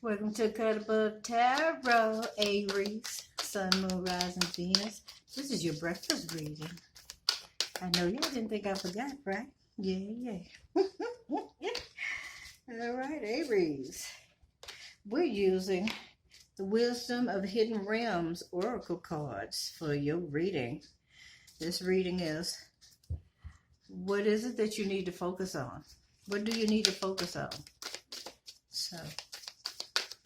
Welcome to Cuddable Tarot, Aries, Sun, Moon, Rising, Venus. This is your breakfast reading. I know y'all didn't think I forgot, right? Yeah. All right, Aries. We're using the Wisdom of Hidden Realms Oracle cards for your reading. This reading is, what is it that you need to focus on? What do you need to focus on? So,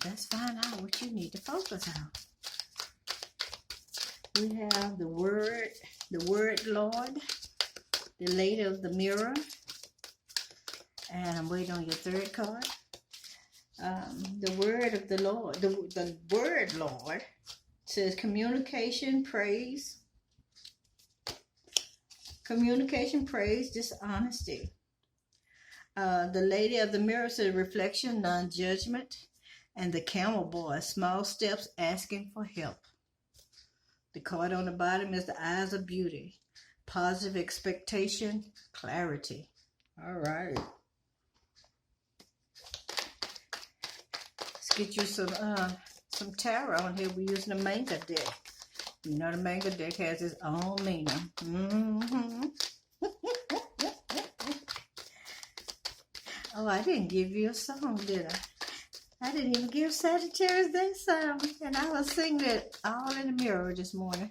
let's find out what you need to focus on. We have the word Lord, the Lady of the Mirror, and I'm waiting on your third card. The word of the Lord, the word Lord says communication, praise, dishonesty. The Lady of the Mirror says reflection, non-judgment. And the Camel Boy, small steps asking for help. The card on the bottom is the Eyes of Beauty, positive expectation, clarity. All right. Let's get you some tarot on here. We're using the manga deck. You know the manga deck has its own meaning. Oh, I didn't give you a song, did I? I didn't even give Sagittarius their song, and I was singing it all in the mirror this morning.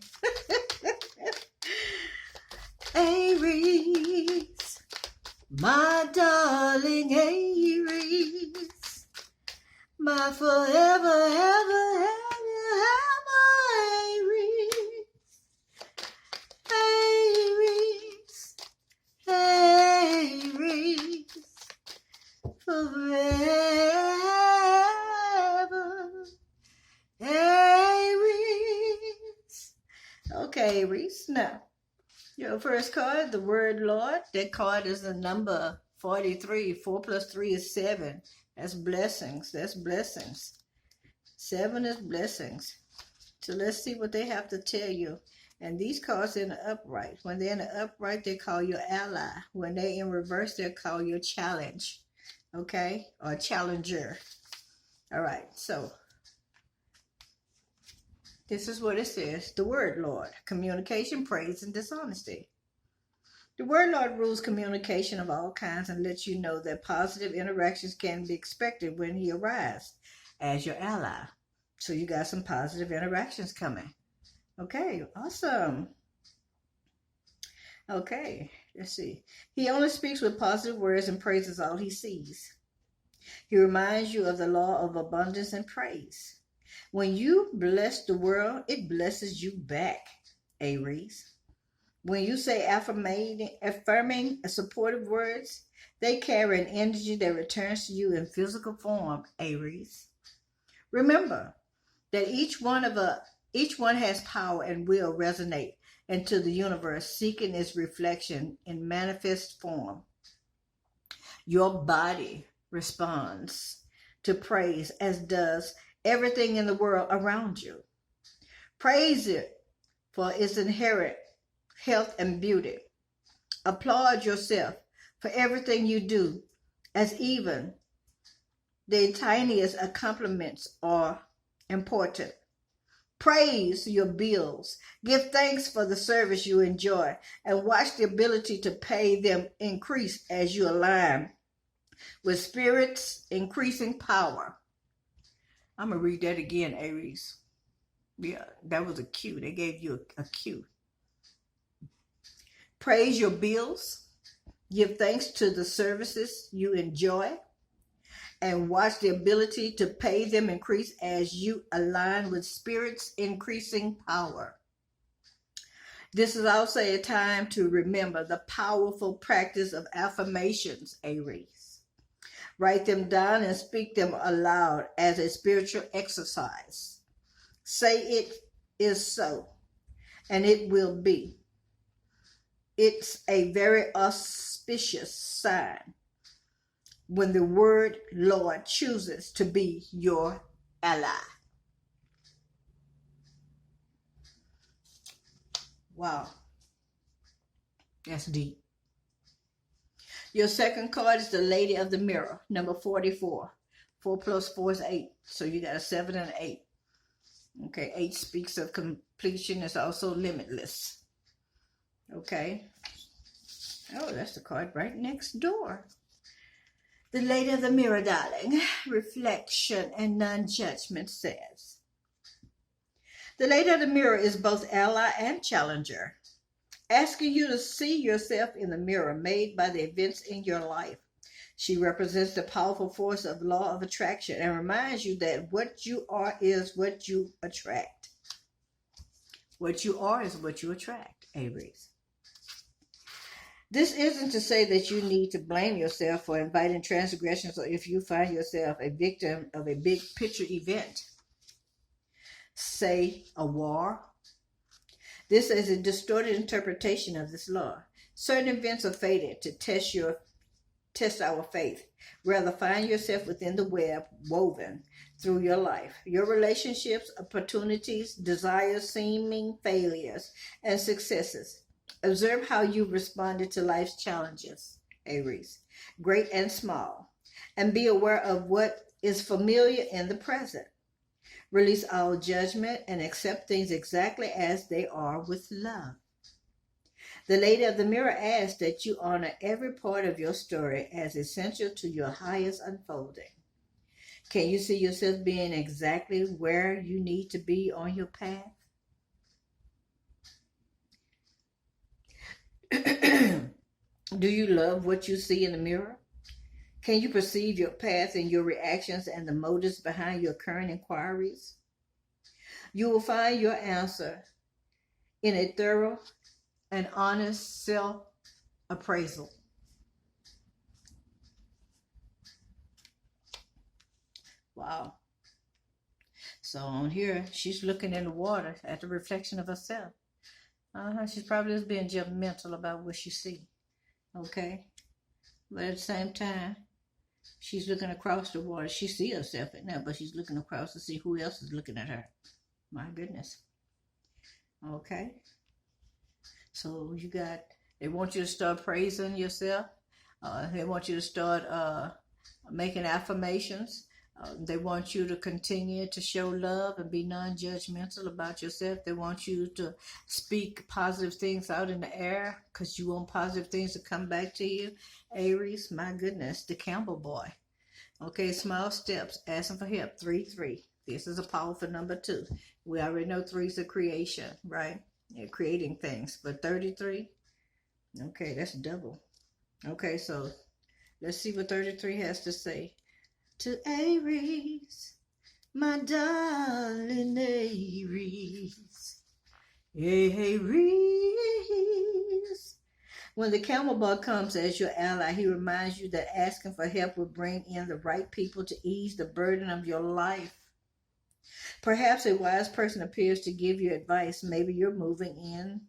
Aries, my darling Aries, my forever, ever, Aries, Aries, forever. Aries. Okay, Aries. Now, your first card, the word Lord. That card is the number 43. 4 plus 3 is 7. That's blessings. That's blessings. 7 is blessings. So let's see what they have to tell you. And these cards are in the upright. When they're in the upright, they call you ally. When they're in reverse, they call you challenge. Okay? Or challenger. All right, so this is what it says. The word Lord, communication, praise, and dishonesty. The word Lord rules communication of all kinds and lets you know that positive interactions can be expected when he arrives as your ally. So you got some positive interactions coming. Okay, awesome. Okay, let's see. He only speaks with positive words and praises all he sees. He reminds you of the law of abundance and praise. When you bless the world, it blesses you back, Aries. When you say affirming supportive words, they carry an energy that returns to you in physical form, Aries. Remember that each one has power and will resonate into the universe, seeking its reflection in manifest form. Your body responds to praise, as does everything in the world around you. Praise it for its inherent health and beauty. Applaud yourself for everything you do, as even the tiniest compliments are important. Praise your bills. Give thanks for the service you enjoy and watch the ability to pay them increase as you align with spirit's increasing power. I'm going to read that again, Aries. Yeah, that was a cue. They gave you a cue. Praise your bills. Give thanks to the services you enjoy and watch the ability to pay them increase as you align with spirit's increasing power. This is also a time to remember the powerful practice of affirmations, Aries. Write them down and speak them aloud as a spiritual exercise. Say it is so, and it will be. It's a very auspicious sign when the word Lord chooses to be your ally. Wow. That's deep. Your second card is the Lady of the Mirror, number 44. 4 plus 4 is 8. So you got a 7 and an 8. Okay, 8 speaks of completion. It's also limitless. Okay. Oh, that's the card right next door. The Lady of the Mirror, darling. Reflection and non-judgment says. The Lady of the Mirror is both ally and challenger, asking you to see yourself in the mirror made by the events in your life. She represents the powerful force of law of attraction and reminds you that what you are is what you attract. What you are is what you attract, Aries. This isn't to say that you need to blame yourself for inviting transgressions or if you find yourself a victim of a big picture event, say a war. This is a distorted interpretation of this law. Certain events are fated to test our faith. Rather, find yourself within the web woven through your life. Your relationships, opportunities, desires, seeming failures, and successes. Observe how you responded to life's challenges, Aries, great and small, and be aware of what is familiar in the present. Release all judgment and accept things exactly as they are with love. The Lady of the Mirror asks that you honor every part of your story as essential to your highest unfolding. Can you see yourself being exactly where you need to be on your path? Do you love what you see in the mirror? Can you perceive your path and your reactions and the motives behind your current inquiries? You will find your answer in a thorough and honest self-appraisal. Wow. So on here, she's looking in the water at the reflection of herself. She's probably just being judgmental about what she sees. Okay? But at the same time, she's looking across the water. She sees herself in there, but she's looking across to see who else is looking at her. My goodness. Okay? So they want you to start praising yourself. They want you to start making affirmations. They want you to continue to show love and be non-judgmental about yourself. They want you to speak positive things out in the air because you want positive things to come back to you. Aries, my goodness, the Campbell boy. Okay, small steps, asking for help, 3-3. This is a powerful number 2. We already know 3 is a creation, right? You're creating things, but 33, okay, that's double. Okay, so let's see what 33 has to say. To Aries, my darling Aries. Aries. When the camel boy comes as your ally, he reminds you that asking for help will bring in the right people to ease the burden of your life. Perhaps a wise person appears to give you advice. Maybe you're moving in,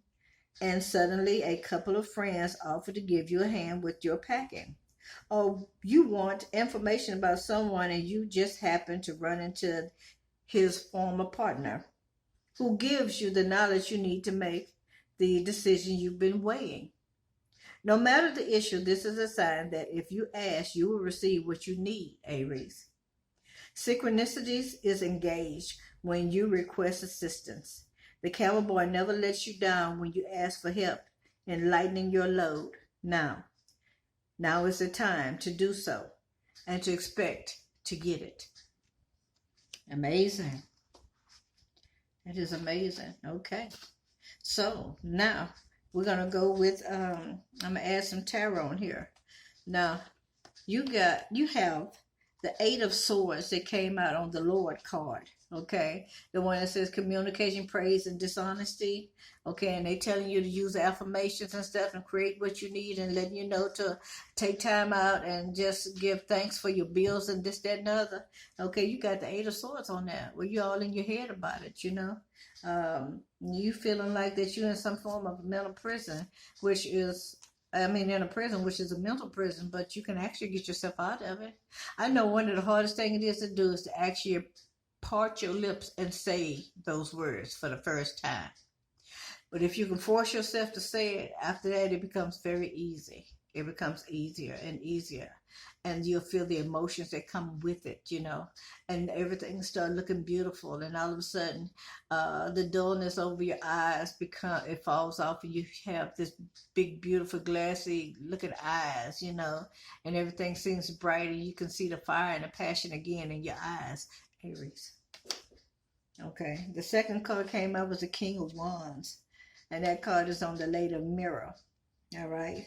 and suddenly a couple of friends offer to give you a hand with your packing. Or you want information about someone and you just happen to run into his former partner who gives you the knowledge you need to make the decision you've been weighing. No matter the issue, this is a sign that if you ask, you will receive what you need, Aries. Synchronicities is engaged when you request assistance. The camel boy never lets you down when you ask for help in lightening your load. Now is the time to do so and to expect to get it. Amazing. It is amazing. Okay. So now we're going to go with, I'm going to add some tarot on here. Now, you have the 8 of Swords that came out on the Lord card. Okay, the one that says communication, praise, and dishonesty. Okay, and they telling you to use affirmations and stuff and create what you need and letting you know to take time out and just give thanks for your bills and this, that, and other. Okay, you got the 8 of Swords on there. Well, you all in your head about it, you know. You feeling like that you're in some form of mental prison, which is, in a prison, which is a mental prison, but you can actually get yourself out of it. I know one of the hardest things it is to do is to actually part your lips and say those words for the first time. But if you can force yourself to say it, after that it becomes very easy. It becomes easier and easier. and you'll feel the emotions that come with it, and everything start looking beautiful, and all of a sudden, the dullness over your eyes it falls off, and you have this big, beautiful, glassy looking eyes, and everything seems bright, and you can see the fire and the passion again in your eyes, Aries. Okay, the second card came up was the King of Wands, and that card is on the Lady of Mirror. All right,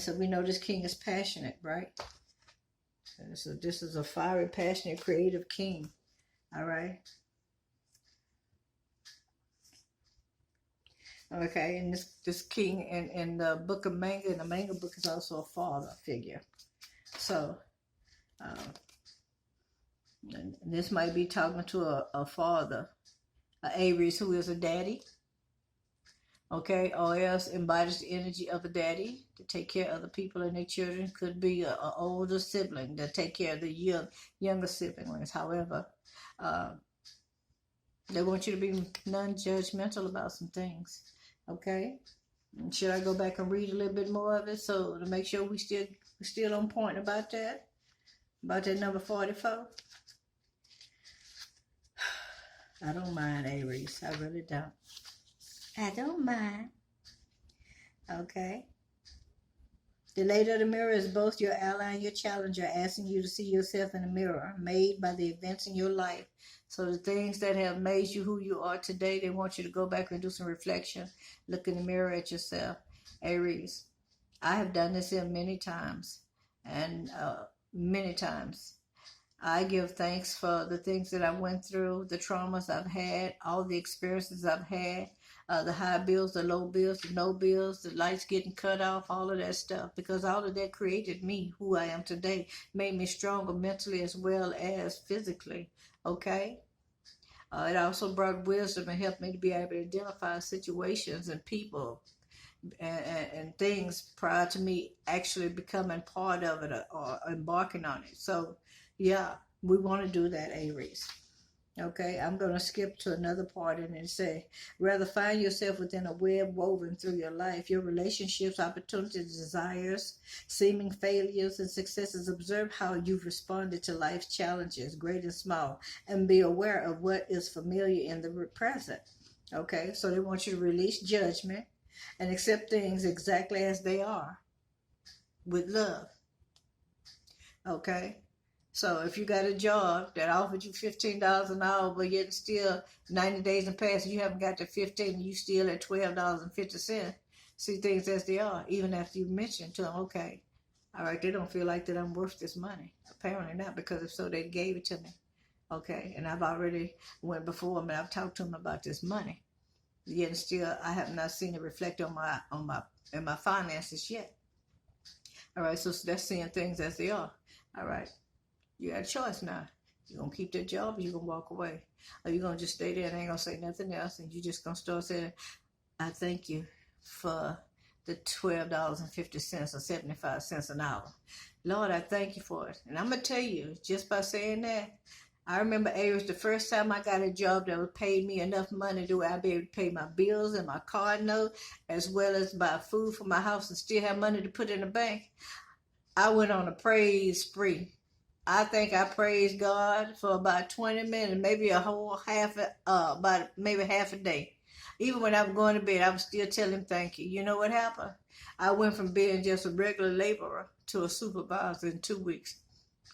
so we know this king is passionate, right? So this is a fiery, passionate, creative king. All right. Okay, and this king in the book of Manga, and the Manga book is also a father figure. So this might be talking to a father, a Aries, who is a daddy. Okay, or else embodies the energy of a daddy to take care of other people and their children. Could be an older sibling to take care of the younger siblings. However, they want you to be non-judgmental about some things. Okay, and should I go back and read a little bit more of it so to make sure we're still on point about that number 44? I don't mind, Aries. I really don't. I don't mind. Okay. The Lady of the Mirror is both your ally and your challenger, asking you to see yourself in the mirror made by the events in your life. So the things that have made you who you are today, they want you to go back and do some reflection. Look in the mirror at yourself. Aries, I have done this here many times, and many times. I give thanks for the things that I went through, the traumas I've had, all the experiences I've had, the high bills, the low bills, the no bills, the lights getting cut off, all of that stuff, because all of that created me, who I am today, made me stronger mentally as well as physically, okay? It also brought wisdom and helped me to be able to identify situations and people and things prior to me actually becoming part of it or embarking on it. So, yeah, we want to do that, Aries. Okay, I'm going to skip to another part and say, rather find yourself within a web woven through your life, your relationships, opportunities, desires, seeming failures and successes. Observe how you've responded to life's challenges, great and small, and be aware of what is familiar in the present. Okay, so they want you to release judgment and accept things exactly as they are with love. Okay? So if you got a job that offered you $15 an hour, but yet still 90 days and past, and you haven't got to 15, and you still at $12.50, see things as they are, even after you mention to them, okay, all right, they don't feel like that I'm worth this money. Apparently not, because if so, they gave it to me. Okay, and I've already went before them and I've talked to them about this money. Yet still, I have not seen it reflect in my finances yet. All right, so that's seeing things as they are. All right. You got a choice now. You're going to keep that job or you're going to walk away. Or you're going to just stay there and ain't going to say nothing else. And you're just going to start saying, I thank you for the $12.50 or 75 cents an hour. Lord, I thank you for it. And I'm going to tell you, just by saying that, I remember, Aries, the first time I got a job that would pay me enough money to where I'd be able to pay my bills and my car note, as well as buy food for my house and still have money to put in the bank. I went on a praise spree. I think I praised God for about 20 minutes, maybe a whole about maybe half a day. Even when I was going to bed, I would still tell him thank you. You know what happened? I went from being just a regular laborer to a supervisor in 2 weeks.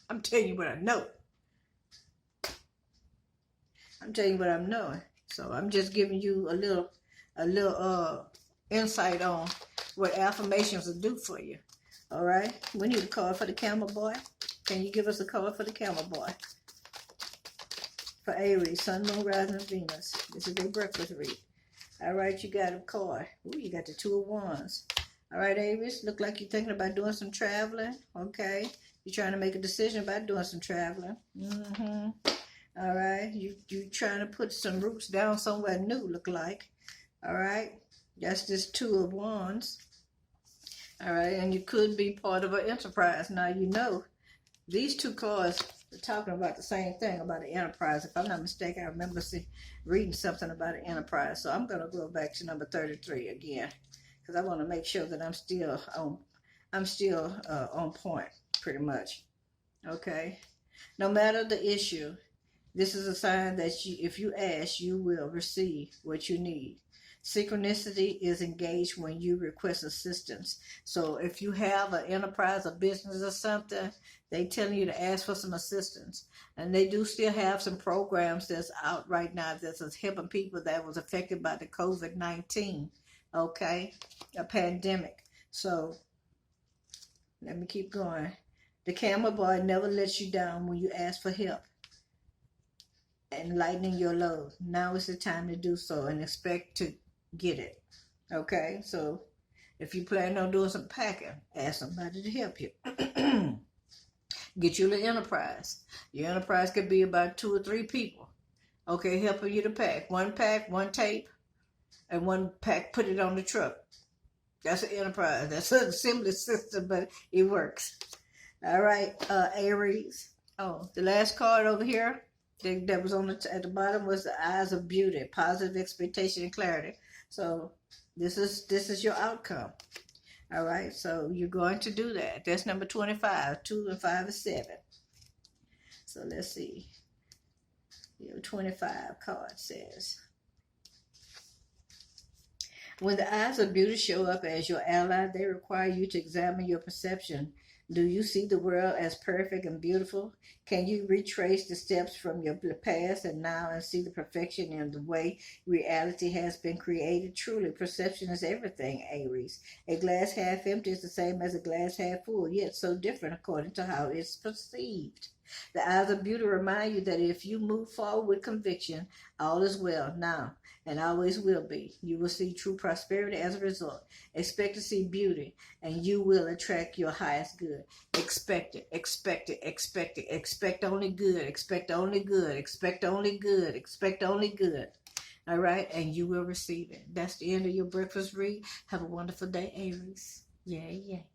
I'm telling you what I know. I'm telling you what I'm knowing. So I'm just giving you a little insight on what affirmations will do for you. All right? We need a card for the camel boy. Can you give us a card for the camel boy? For Aries, Sun, Moon, Rising, Venus. This is a breakfast read. All right, you got a card. Ooh, you got the Two of Wands. All right, Aries, look like you're thinking about doing some traveling. Okay, you're trying to make a decision about doing some traveling. All right, you trying to put some roots down somewhere new, look like. All right, that's this Two of Wands. All right, and you could be part of an enterprise. Now, you know, these two cards are talking about the same thing, about the enterprise. If I'm not mistaken, I remember reading something about an enterprise. So I'm going to go back to number 33 again, because I want to make sure that I'm still on point. pretty much. Okay? No matter the issue, this is a sign that if you ask, you will receive what you need. Synchronicity is engaged when you request assistance. So if you have an enterprise, a business or something, they telling you to ask for some assistance. And they do still have some programs that's out right now that's helping people that was affected by the COVID-19, okay, a pandemic. So let me keep going. The camel boy never lets you down when you ask for help and lightening your load. Now is the time to do so and expect to get it. Okay, so if you plan on doing some packing, ask somebody to help you. Get you an enterprise. Your enterprise could be about 2 or 3 people. Okay, helping you to pack. One tape, and one pack, put it on the truck. That's an enterprise. That's an assembly system, but it works. All right, Aries. Oh, the last card over here that was on at the bottom was the eyes of beauty, positive expectation and clarity. So this is your outcome. All right, so you're going to do that. That's number 25. 2 and 5 is 7. So let's see. Your 25 card says, when the eyes of beauty show up as your ally, they require you to examine your perception. Do you see the world as perfect and beautiful? Can you retrace the steps from your past and now and see the perfection in the way reality has been created? Truly, perception is everything, Aries. A glass half empty is the same as a glass half full, yet so different according to how it's perceived. The eyes of beauty remind you that if you move forward with conviction, all is well now and always will be. You will see true prosperity as a result. Expect to see beauty, and you will attract your highest good. Expect it, expect it, expect it, expect only good, expect only good, expect only good, expect only good. All right, and you will receive it. That's the end of your breakfast read. Have a wonderful day, Aries. Yay, yay.